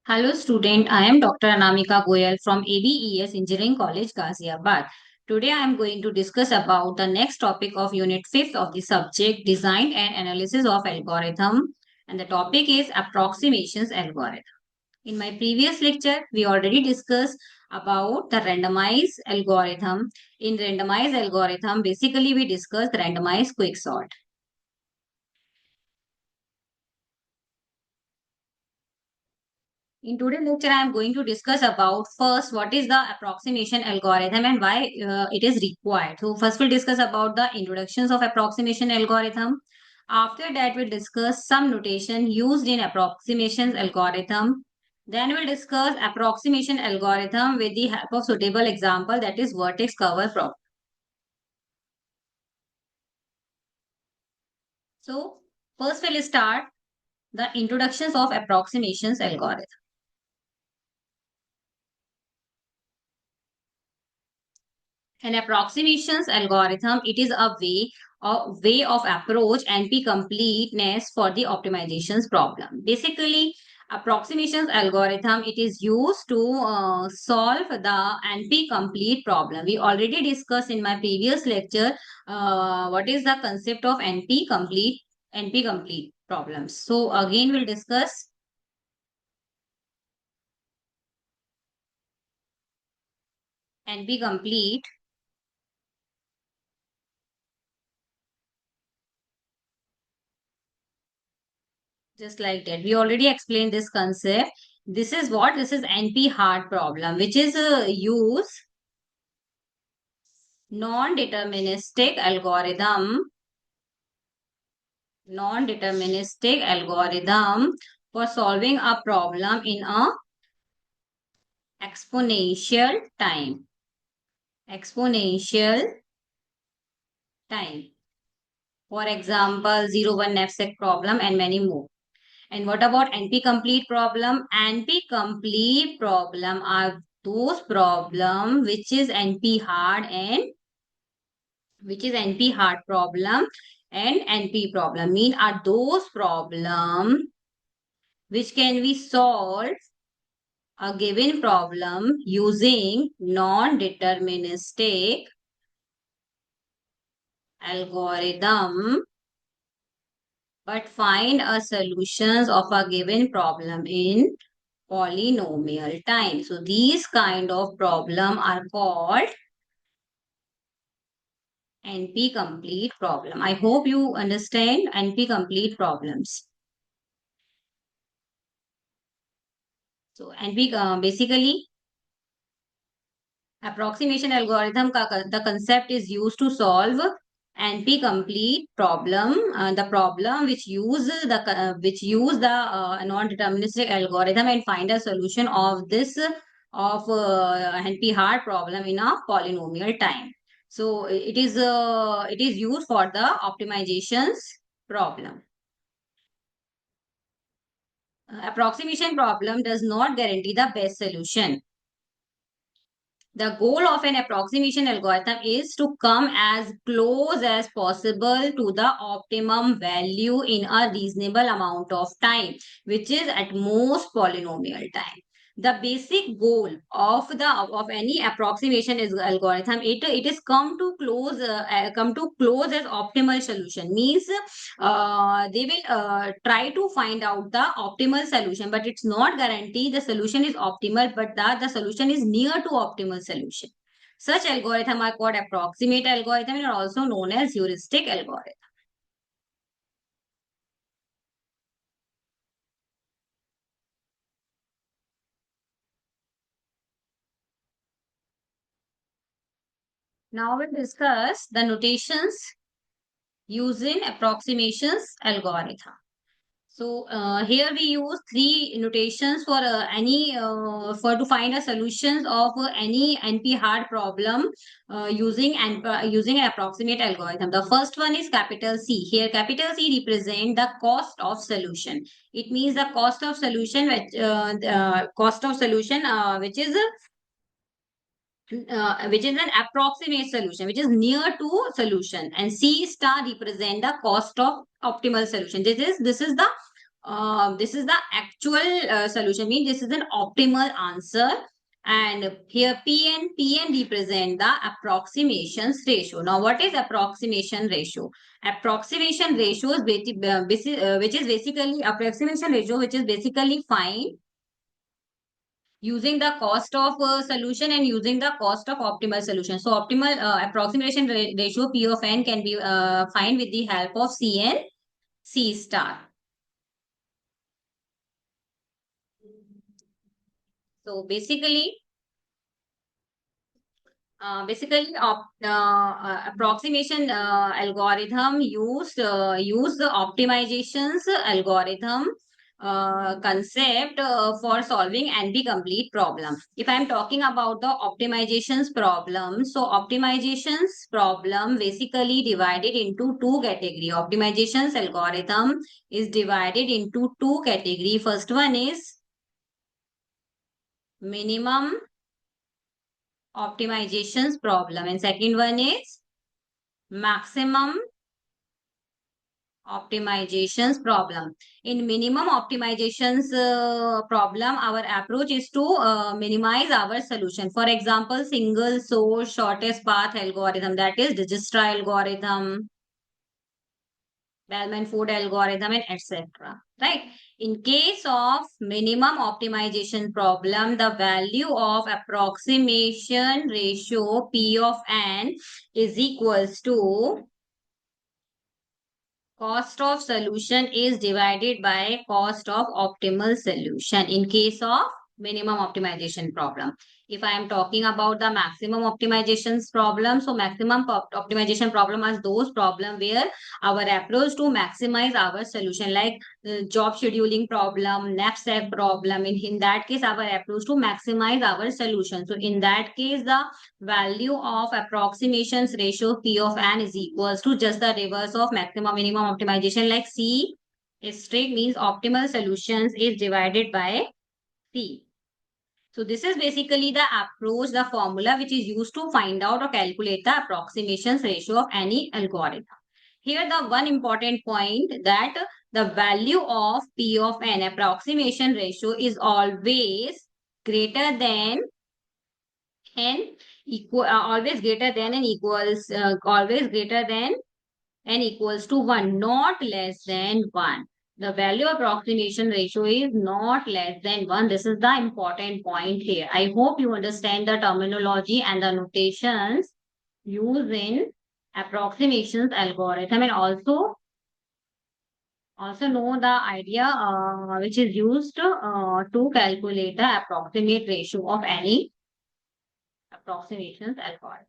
Hello student, I am Dr. Anamika Goyal from ABES Engineering College, Ghaziabad. Today I am going to discuss about the next topic of Unit 5th of the subject Design and Analysis of Algorithm, and the topic is Approximations Algorithm. In my previous lecture, we already discussed about the randomized algorithm. In randomized algorithm, basically we discussed randomized quicksort. In today's lecture, I am going to discuss about first what is the approximation algorithm and why it is required. So first we'll discuss about the introductions of approximation algorithm. After that, we'll discuss some notation used in approximation algorithm. Then we'll discuss approximation algorithm with the help of suitable example, that is vertex cover problem. So first we'll start the introductions of approximations algorithm. An approximations algorithm, it is a way of approach NP completeness for the optimizations problem. Basically, approximations algorithm, it is used to solve the NP complete problem. We already discussed in my previous lecture what is the concept of NP complete problems. So again, we'll discuss NP complete just like that. We already explained this concept. This is NP hard problem, which is use non-deterministic algorithm, non-deterministic algorithm for solving a problem in a exponential time, exponential time. For example, 0, 1 knapsack problem and many more. And what about NP-complete problem? NP-complete problem are those problem which is NP hard and which is NP hard problem and NP problem mean are those problem which can be solved a given problem using non-deterministic algorithm but find a solutions of a given problem in polynomial time. So these kind of problem are called NP complete problem. I hope you understand NP complete problems. So NP basically approximation algorithm the concept is used to solve NP complete problem. The problem which use the non-deterministic algorithm and find a solution of this of NP hard problem in a polynomial time. So it is used for the optimizations problem. Approximation problem does not guarantee the best solution. The goal of an approximation algorithm is to come as close as possible to the optimum value in a reasonable amount of time, which is at most polynomial time. The basic goal of any approximation is algorithm, it is come to close as optimal solution means they will try to find out the optimal solution, but it's not guarantee the solution is optimal, but the solution is near to optimal solution. Such algorithm are called approximate algorithm and are also known as heuristic algorithm. Now we'll discuss the notations using approximations algorithm. So here we use three notations for any for to find a solutions of any NP hard problem using an approximate algorithm. The first one is capital C. Here capital C represent the cost of solution. It means the cost of solution which is an approximate solution, which is near to solution, and C star represent the cost of optimal solution. This is the this is the actual solution, means this is an optimal answer. And here Pn represent the approximations ratio. Now what is approximation ratio? Approximation ratio is which is basically approximation ratio, which is basically find using the cost of solution and using the cost of optimal solution. So optimal approximation ratio P of n can be find with the help of Cn C star. So approximation algorithm use the optimizations algorithm concept for solving NP-complete problem. If I'm talking about the optimizations problem, so optimizations problem basically divided into two category. Optimizations algorithm is divided into two category. First one is minimum optimizations problem and second one is maximum optimizations problem. In minimum optimizations problem, our approach is to minimize our solution. For example, single source shortest path algorithm, that is Dijkstra algorithm, Bellman-Ford algorithm, and etc. Right? In case of minimum optimization problem, the value of approximation ratio P of n is equals to cost of solution is divided by cost of optimal solution in case of minimum optimization problem. If I am talking about the maximum optimizations problem, so maximum optimization problem are those problem where our approach to maximize our solution, like job scheduling problem, knapsack problem. In that case, our approach to maximize our solution. So in that case, the value of approximations ratio P of n is equals to just the reverse of maximum minimum optimization, like C straight means optimal solutions is divided by C. So this is basically the approach, the formula which is used to find out or calculate the approximations ratio of any algorithm. Here the one important point that the value of P of n approximation ratio is always greater than n always greater than and equals always greater than n equals to 1, not less than 1. The value approximation ratio is not less than 1. This is the important point here. I hope you understand the terminology and the notations used in approximations algorithm, and also know the idea which is used to calculate the approximate ratio of any approximations algorithm.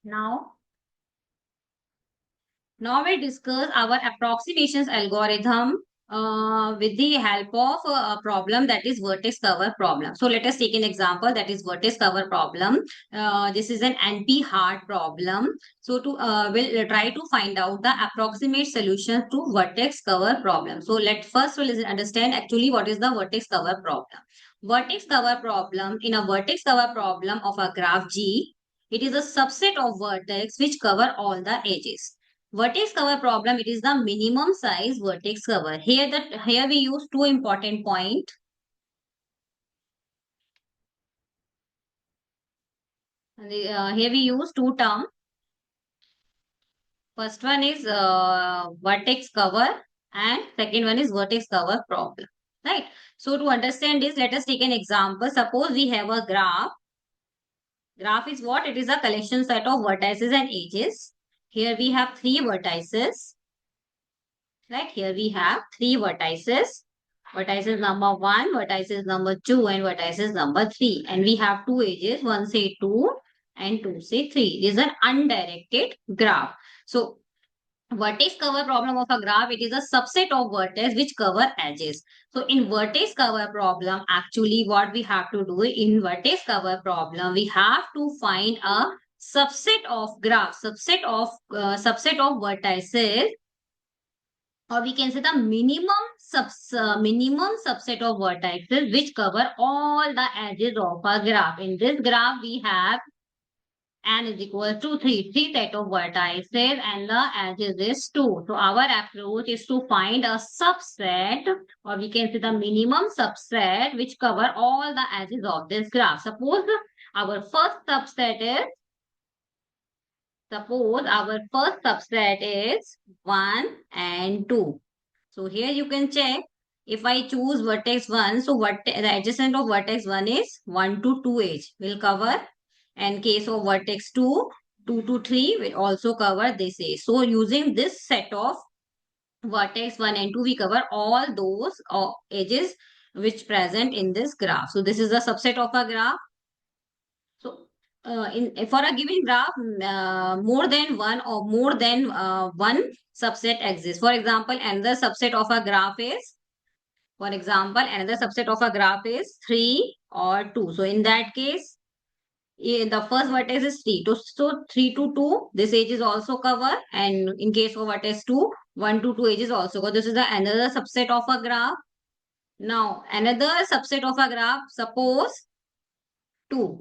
Now, Now we discuss our approximations algorithm with the help of a problem, that is vertex cover problem. So let us take an example, that is vertex cover problem. This is an NP-hard problem. So we'll try to find out the approximate solution to vertex cover problem. So we'll understand actually what is the vertex cover problem. Vertex cover problem, in a vertex cover problem of a graph G, it is a subset of vertex which cover all the edges. Vertex cover problem, it is the minimum size vertex cover. Here we use two important point. Here we use two term. First one is vertex cover and second one is vertex cover problem. Right. So to understand this, let us take an example. Suppose we have a graph. Graph is what? It is a collection set of vertices and edges. Here we have three vertices. Right, here we have three vertices. Vertices number 1, vertices number 2 and vertices number 3. And we have two edges, one say 2 and 2 say 3. This is an undirected graph. So vertex cover problem of a graph, it is a subset of vertex which cover edges. So in vertex cover problem, actually what we have to do in vertex cover problem, we have to find a subset of graph, subset of vertices, or we can say the minimum subset of vertices which cover all the edges of a graph. In this graph, we have n is equal to 3. 3 set of vertices and the edges is 2. So our approach is to find a subset, or we can say the minimum subset which cover all the edges of this graph. Our first subset is Suppose our first subset is 1 and 2. So here you can check if I choose vertex 1, so the adjacent of vertex 1 is 1 to 2 edge will cover. And case of vertex 2, 2 to 3 will also cover this edge. So using this set of vertex 1 and 2, we cover all those edges which present in this graph. So this is the subset of a graph. So, in for a given graph, more than one subset exists. For example, another subset of a graph is 3 or 2. So, in that case, the first vertex is 3. So 3 to 2, this edge is also covered. And in case of vertex 2, 1 to 2 edges also covered. This is another subset of a graph. Now, another subset of a graph, suppose 2.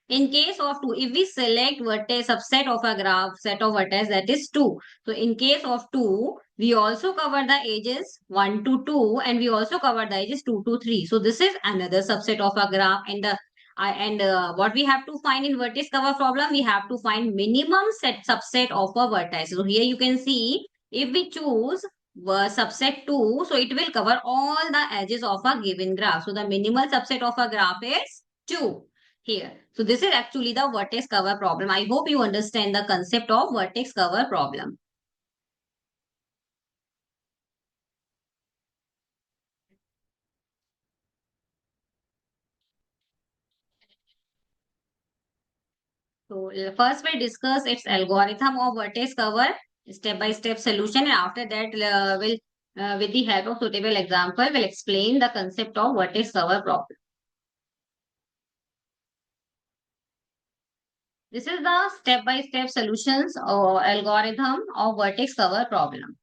In case of 2, if we select vertex subset of a graph, set of vertex, that is 2. So in case of 2, we also cover the edges 1 to 2 and we also cover the edges 2 to 3. So this is another subset of a graph. And what we have to find in vertex cover problem, we have to find minimum subset of a vertex. So here you can see if we choose subset 2, so it will cover all the edges of a given graph. So the minimal subset of a graph is 2 here. So this is actually the vertex cover problem. I hope you understand the concept of vertex cover problem. So first we'll discuss its algorithm of vertex cover, step-by-step solution, and after that with the help of suitable example, we'll explain the concept of vertex cover problem. This is the step-by-step solutions or algorithm of vertex cover problem.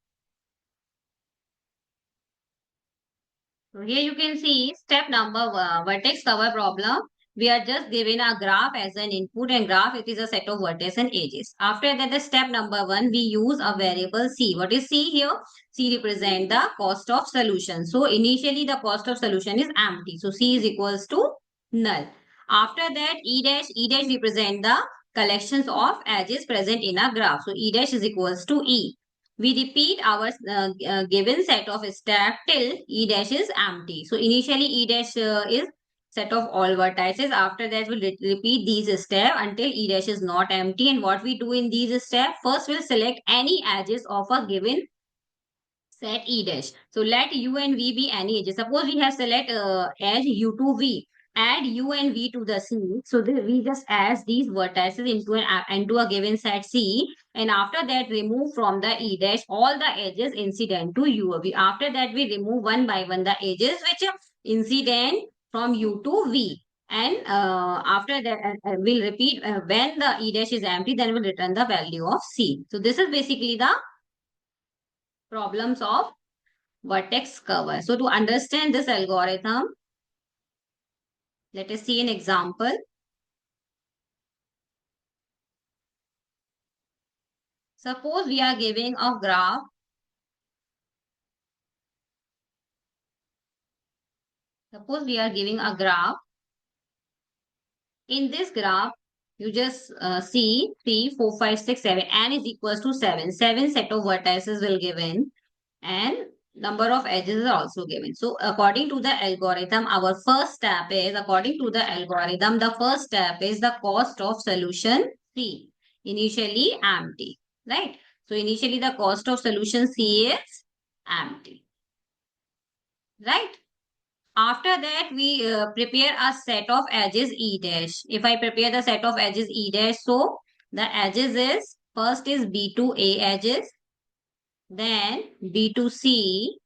So here you can see step number vertex cover problem. We are just given a graph as an input, and graph it is a set of vertices and edges. After that, the step number 1, we use a variable C. What is C here? C represent the cost of solution. So initially the cost of solution is empty. So C is equals to null. After that, E dash represent the collections of edges present in a graph. So E dash is equals to E. We repeat our given set of step till E dash is empty. So initially E dash is set of all vertices. After that we'll repeat these steps until E dash is not empty. And what we do in these steps, first we'll select any edges of a given set E dash. So let U and V be any edges. Suppose we have select edge U to V. Add U and V to the C. So we just add these vertices into a given set C. And after that, remove from the E dash all the edges incident to U or V. After that, we remove one by one the edges which are incident from U to V. And after that, we'll repeat when the E dash is empty, then we'll return the value of C. So this is basically the problems of vertex cover. So to understand this algorithm, let us see an example. Suppose we are giving a graph. Suppose we are giving a graph. In this graph, you just see 3, 4, 5, 6, 7. N is equals to 7. 7 set of vertices will given. And number of edges is also given. So according to the algorithm, our first step is, the first step is the cost of solution C. Initially empty, right? So initially the cost of solution C is empty, right? After that, we prepare a set of edges E dash. If I prepare the set of edges E dash, so the edges is, first is B to A edges, then B to C,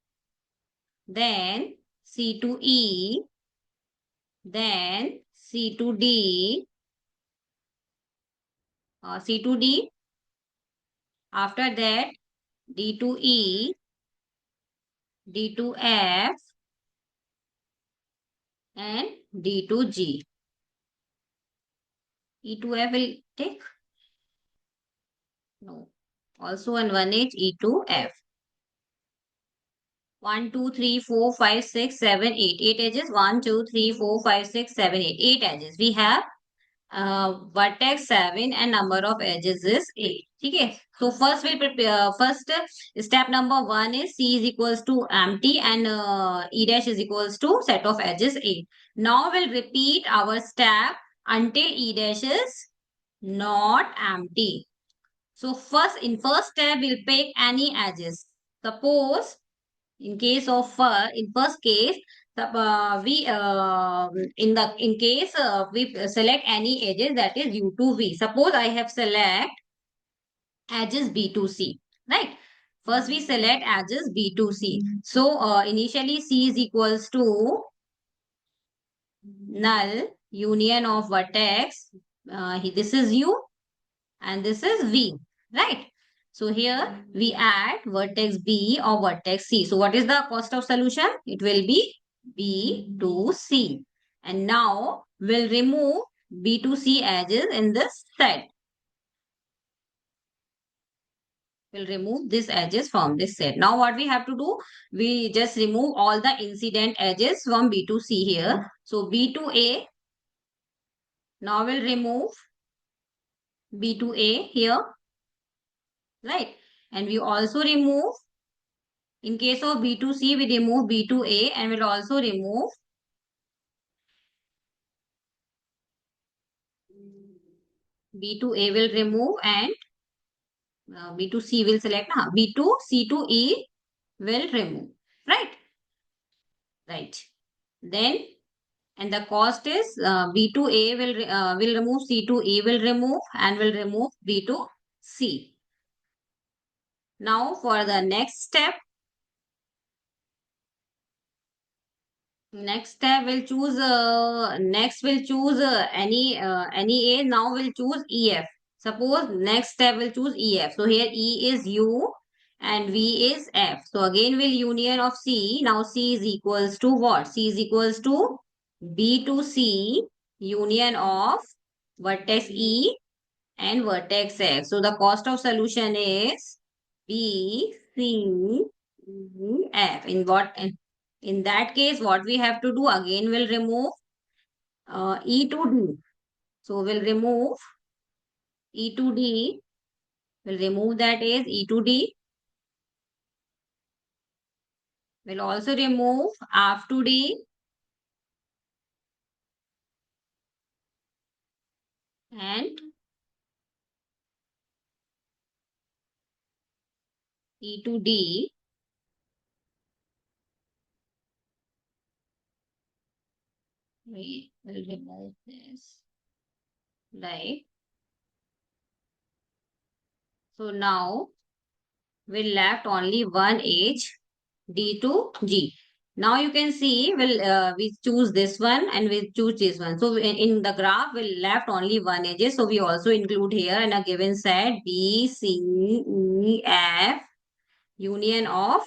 then C to E, then C to D, C to D. After that, D to E, D to F, and D to G. E2F will take? No. Also on one edge, E2F. 1, 2, 3, 4, 5, 6, 7, 8. 8 edges. 1, 2, 3, 4, 5, 6, 7, 8. 8 edges. We have vertex 7 and number of edges is 8. Okay. So first we'll prepare, first step number 1 is C is equals to empty and E dash is equals to set of edges 8. Now we'll repeat our step until E dash is not empty. So in first step we'll pick any edges. Suppose in case of in first case we in case we select any edges, that is u to v. Suppose I have select edges b to c, right? First we select edges b to c. So initially c is equals to null union of vertex. This is u and this is v, right? So here we add vertex B or vertex C. So what is the cost of solution? It will be B to C. And now we'll remove B to C edges in this set. We'll remove these edges from this set. Now what we have to do? We just remove all the incident edges from B to C here. So B to A. Now we'll remove B to A here. Right. And we also remove, in case of B to C, we remove B to A and we'll also remove B to A will remove and B to C will select. B to C to E will remove. Right? Right. Then, and the cost is B to A will remove, C to E will remove and will remove B to C. Now for the next step, next we'll choose any A. Now we'll choose EF. Suppose next step we'll choose EF. So here E is U and V is F. So again we'll union of C. Now C is equals to what? C is equals to B to C union of vertex E and vertex F. So the cost of solution is B, C, E, F. In that case, what we have to do again, we'll remove E to D. So we'll remove E to D. We'll remove that as E to D. We'll also remove F to D and E to D. We will remove this. Right. So now we'll left only one edge D to G. Now you can see we choose this one and we choose this one. So in the graph we'll left only one edges. So we also include here in a given set B, C, E, F union of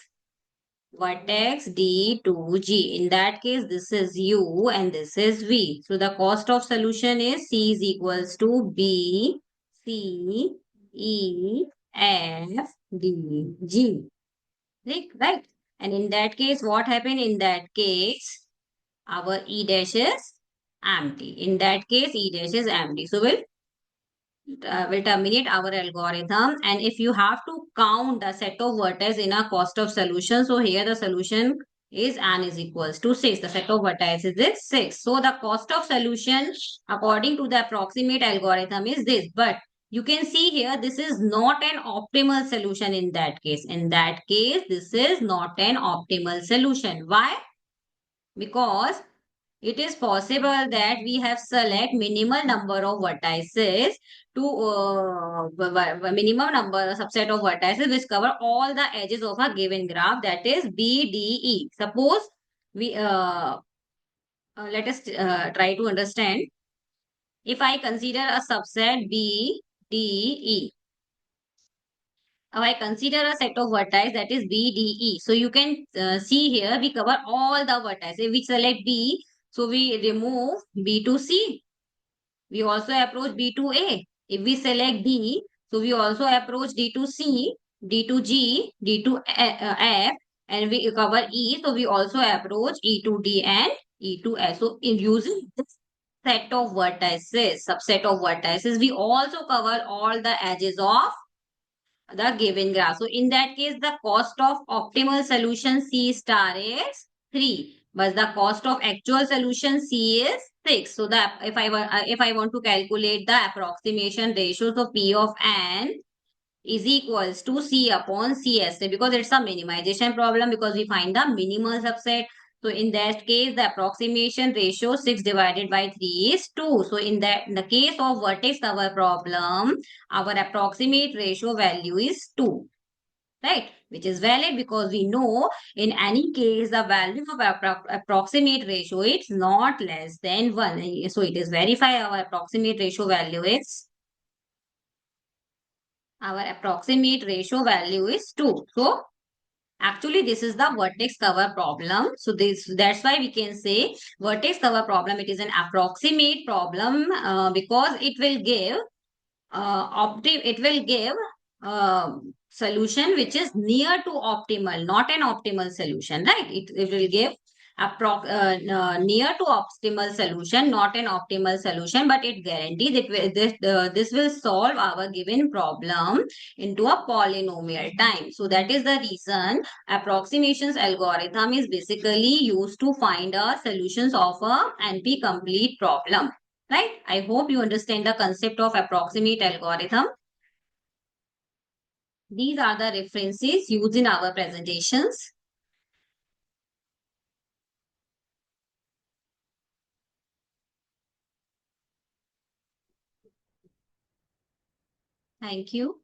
vertex D to G. In that case this is U and this is V. So the cost of solution is C is equals to B, C, E, F, D, G. Right? And in that case, what happened? In that case, our E dash is empty. In that case, E dash is empty. So we'll terminate our algorithm. And if you have to count the set of vertices in a cost of solution, so here the solution is n is equals to 6. The set of vertices is 6. So the cost of solution according to the approximate algorithm is this. But you can see here this is not an optimal solution in that case. In that case, this is not an optimal solution. Why? Because it is possible that we have select minimal number of vertices to minimum number subset of vertices which cover all the edges of a given graph, that is BDE. Suppose we let us try to understand. If I consider a subset BDE, if I consider a set of vertices that is BDE, so you can see here we cover all the vertices. If we select B, so we remove B to C. we also approach B to A. If we select D, so we also approach D to C, D to G, D to F, and we cover E. So we also approach E to D and E to S. So in using this set of vertices, subset of vertices, we also cover all the edges of the given graph. So in that case, the cost of optimal solution C star is 3, but the cost of actual solution C is 6. So the if I want to calculate the approximation ratio, so P of n is equals to C upon CSA, because it's a minimization problem, because we find the minimal subset. So in that case, the approximation ratio 6 divided by 3 is 2. So in the case of vertex cover problem, our approximate ratio value is 2. Right, which is valid because we know in any case the value of approximate ratio is not less than 1. So it is verified our approximate ratio value is our approximate ratio value is 2. So actually this is the vertex cover problem. So that's why we can say vertex cover problem, it is an approximate problem because it will give solution which is near to optimal, not an optimal solution, right? It will give near to optimal solution, not an optimal solution, but it guarantees this will solve our given problem into a polynomial time. So that is the reason approximations algorithm is basically used to find a solutions of a NP complete problem. Right? I hope you understand the concept of approximate algorithm. These are the references used in our presentations. Thank you.